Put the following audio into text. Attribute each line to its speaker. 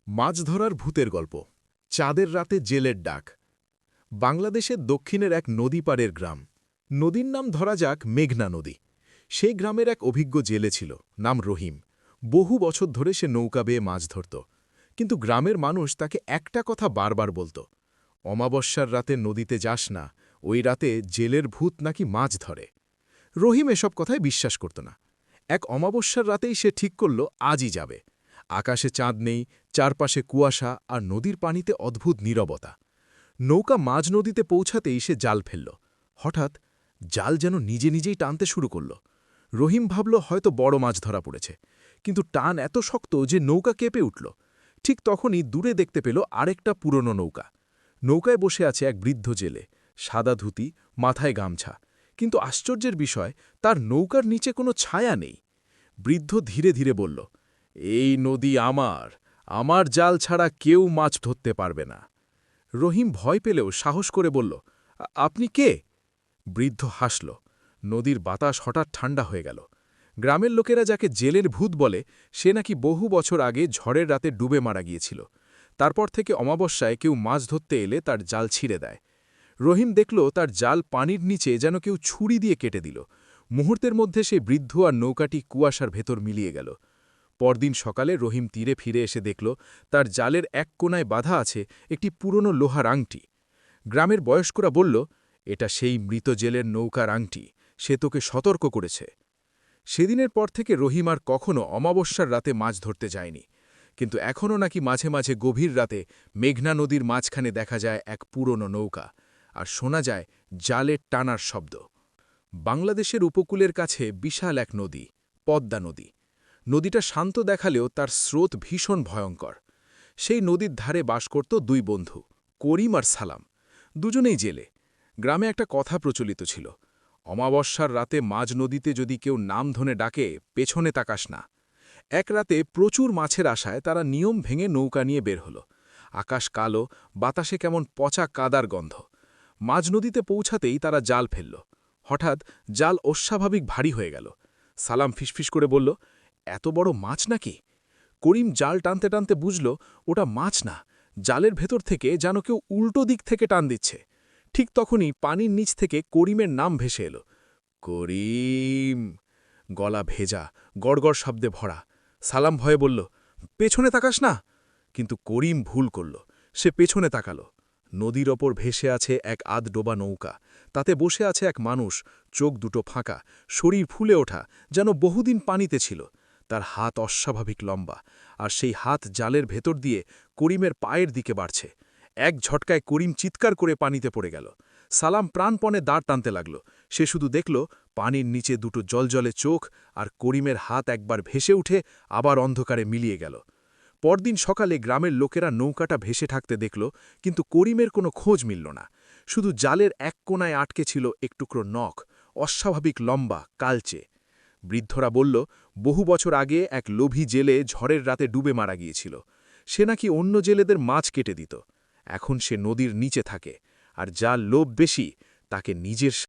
Speaker 1: মাছ ধরার ভূতের গল্প। চাঁদের রাতে জেলের ডাক। বাংলাদেশের দক্ষিণের এক নদী পাড়ের গ্রাম। নদীর নাম ধরা যাক মেঘনা নদী। সেই গ্রামের এক অভিজ্ঞ জেলে ছিল, নাম রহিম। বহু বছর ধরে সে নৌকা বেয়ে মাছ ধরত। কিন্তু গ্রামের মানুষ তাকে একটা কথা বারবার বলত, অমাবস্যার রাতে নদীতে যাস না, ওই রাতে জেলের ভূত নাকি মাছ ধরে। রহিম এসব কথায় বিশ্বাস করত না। এক অমাবস্যার রাতেই সে ঠিক করল আজই যাবে। আকাশে চাঁদ নেই, চারপাশে কুয়াশা আর নদীর পানিতে অদ্ভুত নীরবতা। নৌকা মাঝ নদীতে পৌঁছাতেই সে জাল ফেলল। হঠাৎ জাল যেন নিজে নিজেই টানতে শুরু করল। রহিম ভাবল হয়তো বড় মাছ ধরা পড়েছে, কিন্তু টান এত শক্ত যে নৌকা কেঁপে উঠল। ঠিক তখনই দূরে দেখতে পেল আরেকটা পুরনো নৌকা। নৌকায় বসে আছে এক বৃদ্ধ জেলে, সাদা ধুতি, মাথায় গামছা। কিন্তু আশ্চর্যের বিষয়, তার নৌকার নিচে কোনো ছায়া নেই। বৃদ্ধ ধীরে ধীরে বলল, এই নদী আমার, আমার জাল ছাড়া কেউ মাছ ধরতে পারবে না। রহিম ভয় পেলেও সাহস করে বলল, আপনি কে? বৃদ্ধ হাসল। নদীর বাতাস হঠাৎ ঠান্ডা হয়ে গেল। গ্রামের লোকেরা যাকে জেলের ভূত বলে, সে নাকি বহু বছর আগে ঝড়ের রাতে ডুবে মারা গিয়েছিল। তারপর থেকে অমাবস্যায় কেউ মাছ ধরতে এলে তার জাল ছিঁড়ে দেয়। রহিম দেখল তার জাল পানির নিচে যেন কেউ ছুরি দিয়ে কেটে দিল। মুহূর্তের মধ্যে সেই বৃদ্ধ আর নৌকাটি কুয়াশার ভেতর মিলিয়ে গেল। পরদিন সকালে রহিম তীরে ফিরে এসে দেখল তার জালের এক কোণায় বাঁধা আছে একটি পুরনো লোহার আংটি। গ্রামের বয়স্করা বলল, এটা সেই মৃত জেলের নৌকার আংটি, সে তোকে সতর্ক করেছে। সেদিনের পর থেকে রহিম আর কখনও অমাবস্যার রাতে মাছ ধরতে যায়নি। কিন্তু এখনও নাকি মাঝে মাঝে গভীর রাতে মেঘনা নদীর মাঝখানে দেখা যায় এক পুরনো নৌকা, আর শোনা যায় জালের টানার শব্দ। বাংলাদেশের উপকূলের কাছে বিশাল এক নদী, পদ্মা নদী। নদীটা শান্ত দেখালেও তার স্রোত ভীষণ ভয়ঙ্কর। সেই নদীর ধারে বাস করত দুই বন্ধু, করিম আর সালাম। দুজনেই জেলে। গ্রামে একটা কথা প্রচলিত ছিল, অমাবস্যার রাতে মাঝ নদীতে যদি কেউ নাম ধনে ডাকে, পেছনে তাকাস না। এক রাতে প্রচুর মাছের আশায় তারা নিয়ম ভেঙে নৌকা নিয়ে বের হল। আকাশ কালো, বাতাসে কেমন পচা কাদার গন্ধ। মাঝ নদীতে পৌঁছাতেই তারা জাল ফেলল। হঠাৎ জাল অস্বাভাবিক ভারী হয়ে গেল। সালাম ফিসফিস করে বলল, এত বড় মাছ নাকি? করিম জাল টানতে টানতে বুঝল ওটা মাছ না, জালের ভেতর থেকে যেন কেউ উল্টো দিক থেকে টান দিচ্ছে। ঠিক তখনই পানির নিচ থেকে করিমের নাম ভেসে এলো, করিম। গলা ভেজা, গড়গড় শব্দে ভরা। সালাম ভয়ে বলল, পেছনে তাকাস না। কিন্তু করিম ভুল করল। সে পেছনে তাকাল। নদীর ওপর ভেসে আছে এক আধডোবা নৌকা। তাতে বসে আছে এক মানুষ, চোখ দুটো ফাঁকা, শরীর ফুলে ওঠা, যেন বহুদিন পানিতে ছিল। তার হাত অস্বাভাবিক লম্বা, আর সেই হাত জালের ভেতর দিয়ে করিমের পায়ের দিকে বাড়ছে। এক ঝটকায় করিম চিৎকার করে পানিতে পড়ে গেল। সালাম প্রাণপণে দাঁড় টানতে লাগল। সে শুধু দেখল পানির নিচে দুটো জলজলে চোখ, আর করিমের হাত একবার ভেসে উঠে আবার অন্ধকারে মিলিয়ে গেল। পরদিন সকালে গ্রামের লোকেরা নৌকাটা ভেসে থাকতে দেখল, কিন্তু করিমের কোনো খোঁজ মিলল না। শুধু জালের এক কোণায় আটকে ছিল এক টুকরো নখ, অস্বাভাবিক লম্বা, কালচে। বৃদ্ধরা বলল, বহু বছর আগে এক লোভী জেলে ঝড়ের রাতে ডুবে মারা গিয়েছিল। সে নাকি অন্য জেলেদের মাছ কেটে দিত। এখন সে নদীর নিচে থাকে, আর যার লোভ বেশি তাকে নিজের